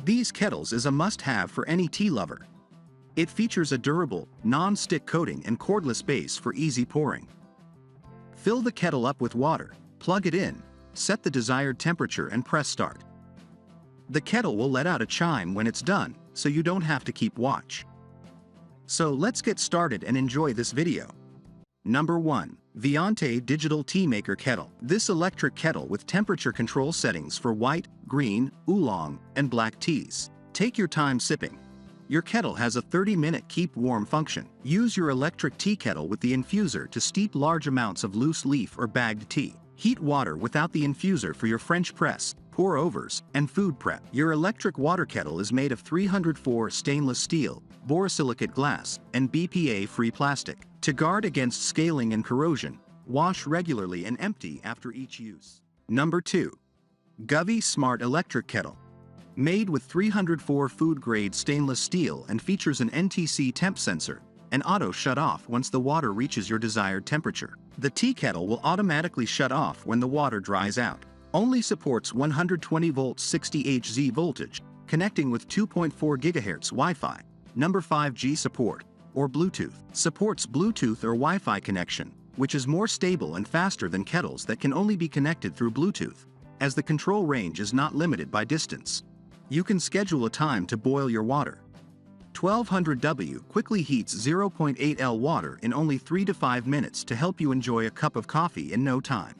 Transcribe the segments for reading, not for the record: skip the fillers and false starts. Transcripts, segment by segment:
These kettles is a must-have for any tea lover. It features a durable, non-stick coating and cordless base for easy pouring. Fill the kettle up with water, plug it in, set the desired temperature and press start. The kettle will let out a chime when it's done, so you don't have to keep watch. So let's get started and enjoy this video. Number 1. Viante Digital Tea Maker Kettle. This electric kettle with temperature control settings for white, green, oolong, and black teas. Take your time sipping. Your kettle has a 30-minute keep warm function. Use your electric tea kettle with the infuser to steep large amounts of loose leaf or bagged tea. Heat water without the infuser for your French press, pour-overs, and food prep. Your electric water kettle is made of 304 stainless steel, borosilicate glass, and BPA-free plastic. To guard against scaling and corrosion, wash regularly and empty after each use. Number 2. Govee Smart Electric Kettle. Made with 304 food-grade stainless steel and features an NTC temp sensor, and auto shut off once the water reaches your desired temperature. The tea kettle will automatically shut off when the water dries out. Only supports 120 volts 60 Hz voltage, connecting with 2.4 GHz Wi-Fi. Number 5G support, or Bluetooth. Supports Bluetooth or Wi-Fi connection, which is more stable and faster than kettles that can only be connected through Bluetooth, as the control range is not limited by distance. You can schedule a time to boil your water. 1200W quickly heats 0.8 L water in only 3 to 5 minutes to help you enjoy a cup of coffee in no time.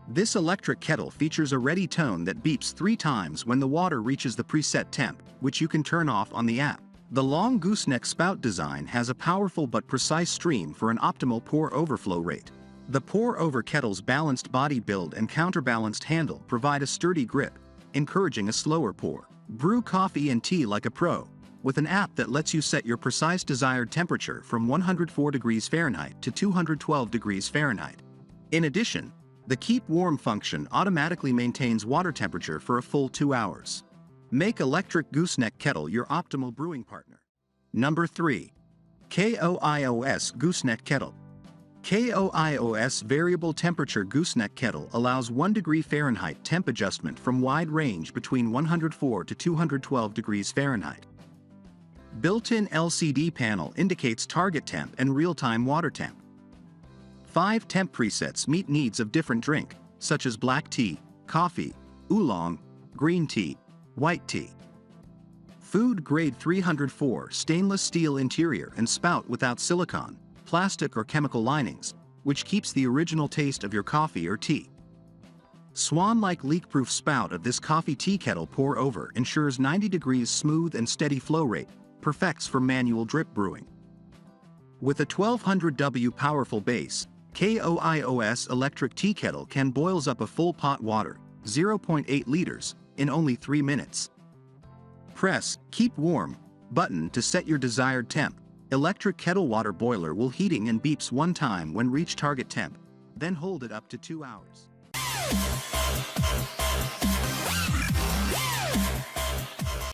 This electric kettle features a ready tone that beeps 3 times when the water reaches the preset temp, which you can turn off on the app. The long gooseneck spout design has a powerful but precise stream for an optimal pour overflow rate. The pour-over kettle's balanced body build and counterbalanced handle provide a sturdy grip, encouraging a slower pour. Brew coffee and tea like a pro, with an app that lets you set your precise desired temperature from 104 degrees Fahrenheit to 212 degrees Fahrenheit. In addition, the Keep Warm function automatically maintains water temperature for a full 2 hours. Make Electric Kettle your optimal brewing partner. Number 3. KOIOS Gooseneck Kettle. KOIOS Variable Temperature Gooseneck Kettle allows 1 degree Fahrenheit temp adjustment from wide range between 104 to 212 degrees Fahrenheit. Built-in LCD panel indicates target temp and real-time water temp. 5 temp presets meet needs of different drink, such as black tea, coffee, oolong, green tea, white tea. Food grade 304 stainless steel interior and spout without silicone, plastic or chemical linings, which keeps the original taste of your coffee or tea. Swan-like leak-proof spout of this coffee tea kettle pour over ensures 90 degrees smooth and steady flow rate, perfects for manual drip brewing. With a 1200W powerful base, KOIOS electric tea kettle can boils up a full pot water, 0.8 liters, in only 3 minutes. Press Keep Warm button to set your desired temp. Electric kettle water boiler will heating and beeps 1 time when reach target temp, then hold it up to 2 hours.